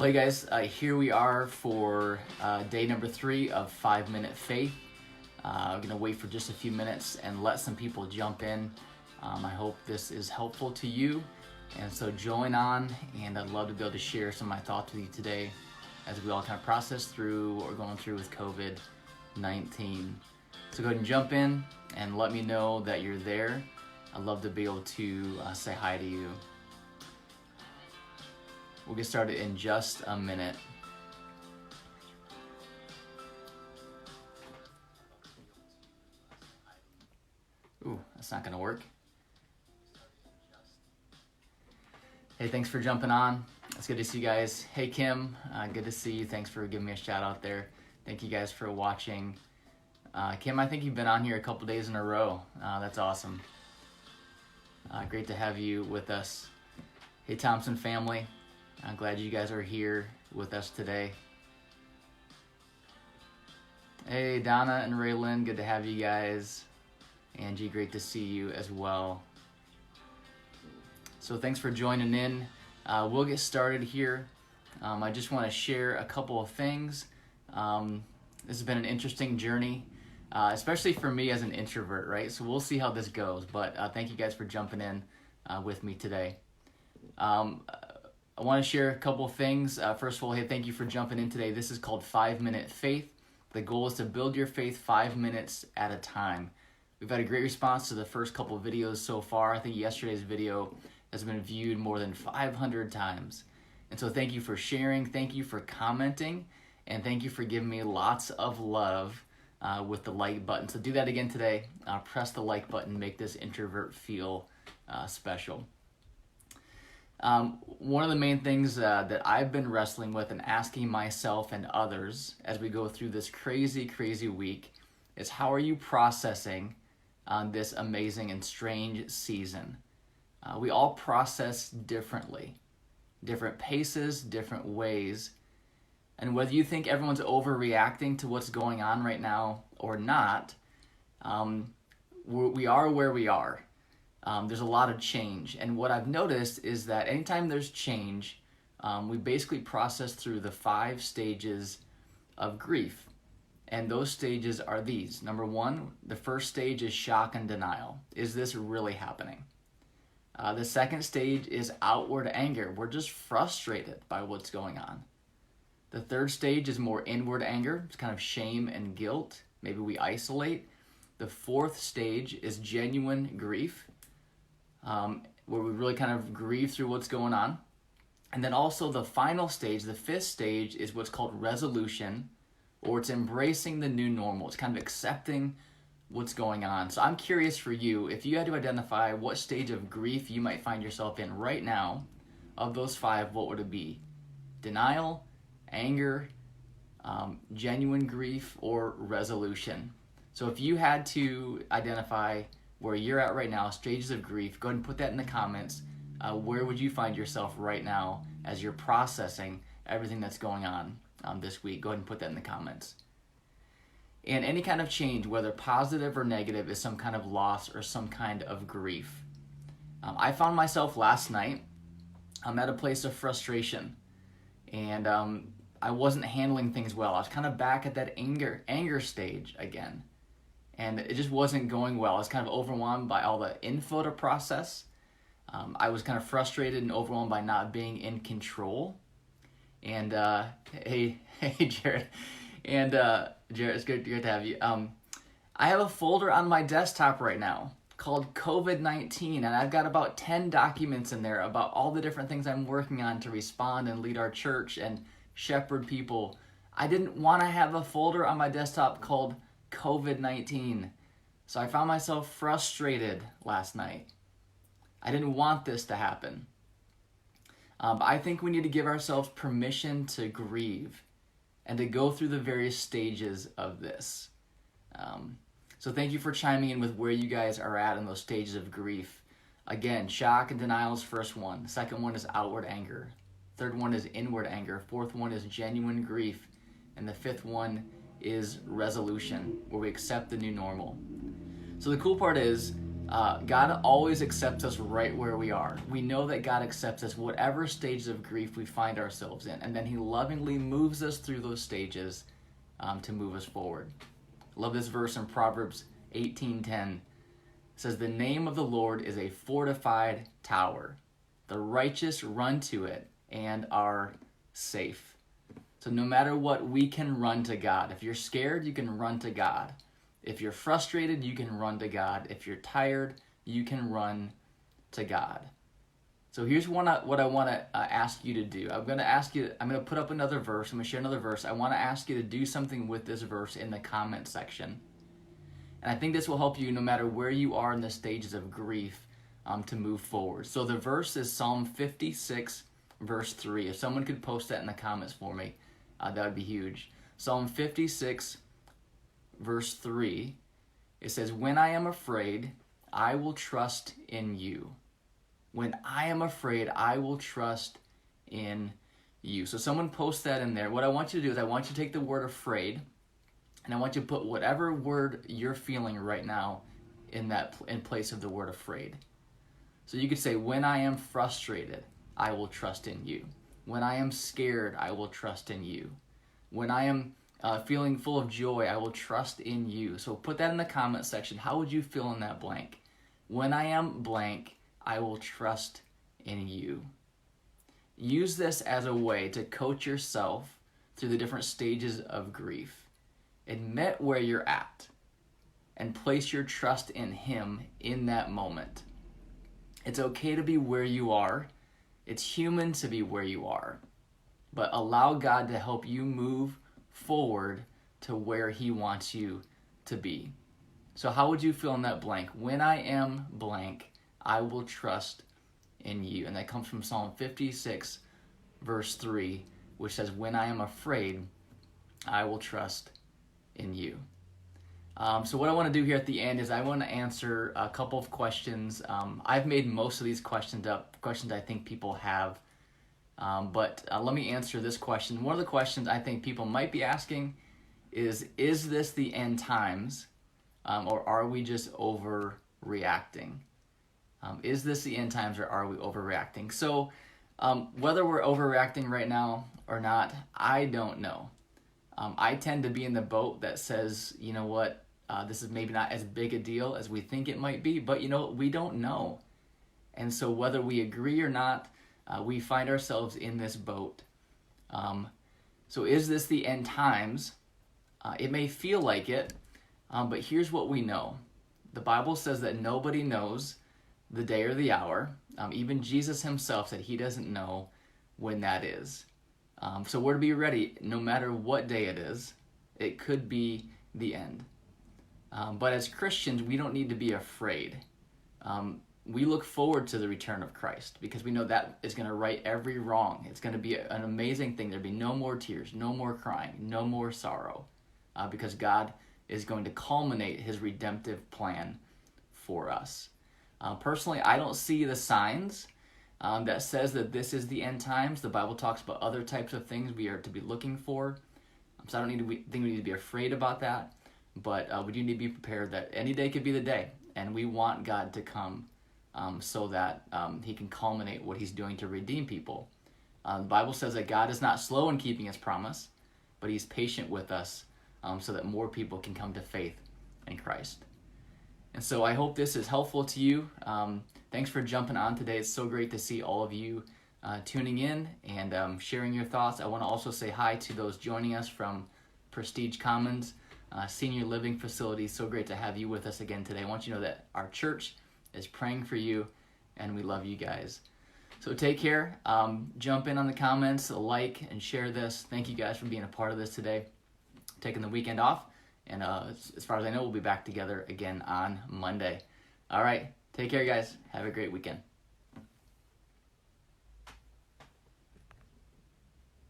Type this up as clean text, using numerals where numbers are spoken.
Well, hey guys, here we are for day number 3 of 5-Minute Faith. I'm going to wait for just a few minutes and let some people jump in. I hope this is helpful to you, and so join on, and I'd love to be able to share some of my thoughts with you today as we all kind of process through what we're going through with COVID-19. So go ahead and jump in and let me know that you're there. I'd love to be able to say hi to you. We'll get started in just a minute. Ooh, that's not gonna work. Hey, thanks for jumping on. It's good to see you guys. Hey Kim, good to see you. Thanks for giving me a shout out there. Thank you guys for watching. Kim, I think you've been on here a couple days in a row. That's awesome. Great to have you with us. Hey Thompson family. I'm glad you guys are here with us today. Hey, Donna and Raylan, good to have you guys. Angie, great to see you as well. So thanks for joining in. We'll get started here. I just want to share a couple of things. This has been an interesting journey, especially for me as an introvert, right? So we'll see how this goes, but thank you guys for jumping in with me today. I want to share a couple of things. First of all, hey, thank you for jumping in today. This is called 5-Minute Faith. The goal is to build your faith 5 minutes at a time. We've had a great response to the first couple of videos so far. I think yesterday's video has been viewed more than 500 times. And so thank you for sharing, thank you for commenting, and thank you for giving me lots of love with the like button. So do that again today. Press the like button, make this introvert feel special. One of the main things that I've been wrestling with and asking myself and others as we go through this crazy week is, how are you processing this amazing and strange season? We all process differently, different paces, different ways. And whether you think everyone's overreacting to what's going on right now or not, we are where we are. There's a lot of change, and what I've noticed is that anytime there's change, we basically process through the 5 stages of grief, and those stages are these. Number 1, the first stage is shock and denial. Is this really happening? The second stage is outward anger. We're just frustrated by what's going on. The third stage is more inward anger. It's kind of shame and guilt. Maybe we isolate. The fourth stage is genuine grief, where we really kind of grieve through what's going on. And then also the final stage, the 5th stage, is what's called resolution, or it's embracing the new normal. It's kind of accepting what's going on. So I'm curious for you, if you had to identify what stage of grief you might find yourself in right now, of those 5, what would it be? Denial, anger, genuine grief, or resolution? So if you had to identify where you're at right now, stages of grief, go ahead and put that in the comments. Where would you find yourself right now as you're processing everything that's going on this week? Go ahead and put that in the comments. And any kind of change, whether positive or negative, is some kind of loss or some kind of grief. I found myself last night at a place of frustration, and I wasn't handling things well. I was kind of back at that anger stage again. And it just wasn't going well. I was kind of overwhelmed by all the info to process. I was kind of frustrated and overwhelmed by not being in control. And hey Jared, and Jared, it's good to have you. I have a folder on my desktop right now called COVID-19, and I've got about 10 documents in there about all the different things I'm working on to respond and lead our church and shepherd people. I didn't want to have a folder on my desktop called COVID-19. So I found myself frustrated last night. I didn't want this to happen. I think we need to give ourselves permission to grieve and to go through the various stages of this. So thank you for chiming in with where you guys are at in those stages of grief. Again, shock and denial is first one. The second one is outward anger. Third one is inward anger. Fourth one is genuine grief. And the 5th one is resolution, where we accept the new normal. So the cool part is, God always accepts us right where we are. We know that God accepts us whatever stages of grief we find ourselves in, and then he lovingly moves us through those stages to move us forward. Love this verse in Proverbs 18:10. It says, "The name of the Lord is a fortified tower. The righteous run to it and are safe." So no matter what, we can run to God. If you're scared, you can run to God. If you're frustrated, you can run to God. If you're tired, you can run to God. So here's what I want to ask you to do. I'm going to put up another verse. I'm going to share another verse. I want to ask you to do something with this verse in the comment section. And I think this will help you no matter where you are in the stages of grief to move forward. So the verse is Psalm 56, verse 3. If someone could post that in the comments for me, that would be huge. Psalm 56, verse 3, it says, "When I am afraid, I will trust in you." When I am afraid, I will trust in you. So someone post that in there. What I want you to do is I want you to take the word afraid, and I want you to put whatever word you're feeling right now in place of the word afraid. So you could say, "When I am frustrated, I will trust in you. When I am scared, I will trust in you. When I am feeling full of joy, I will trust in you." So put that in the comment section. How would you fill in that blank? When I am blank, I will trust in you. Use this as a way to coach yourself through the different stages of grief. Admit where you're at and place your trust in him in that moment. It's okay to be where you are. It's human to be where you are. But allow God to help you move forward to where he wants you to be. So how would you fill in that blank? When I am blank, I will trust in you. And that comes from Psalm 56, verse 3, which says, "When I am afraid, I will trust in you." So what I want to do here at the end is I want to answer a couple of questions. I've made most of these questions up, questions I think people have. But let me answer this question. One of the questions I think people might be asking is this the end times, or are we just overreacting? Is this the end times, or are we overreacting? So whether we're overreacting right now or not, I don't know. I tend to be in the boat that says, you know what, this is maybe not as big a deal as we think it might be, but we don't know. And so whether we agree or not, we find ourselves in this boat. So is this the end times? It may feel like it, but here's what we know. The Bible says that nobody knows the day or the hour. Even Jesus himself said he doesn't know when that is. So we're to be ready no matter what day it is. It could be the end. But as Christians, we don't need to be afraid. We look forward to the return of Christ because we know that is going to right every wrong. It's going to be an amazing thing. There'll be no more tears, no more crying, no more sorrow, because God is going to culminate his redemptive plan for us. Personally, I don't see the signs that says that this is the end times. The Bible talks about other types of things we are to be looking for. So I don't think we need to be afraid about that, but we do need to be prepared that any day could be the day, and we want God to come so that he can culminate what he's doing to redeem people. The Bible says that God is not slow in keeping his promise, but he's patient with us so that more people can come to faith in Christ. And so I hope this is helpful to you. Thanks for jumping on today. It's so great to see all of you tuning in and sharing your thoughts. I want to also say hi to those joining us from Prestige Commons Senior Living Facility. So great to have you with us again today. I want you to know that our church is praying for you, and we love you guys. So take care. Jump in on the comments, like, and share this. Thank you guys for being a part of this today. Taking the weekend off, and as far as I know, we'll be back together again on Monday. All right, take care, guys. Have a great weekend.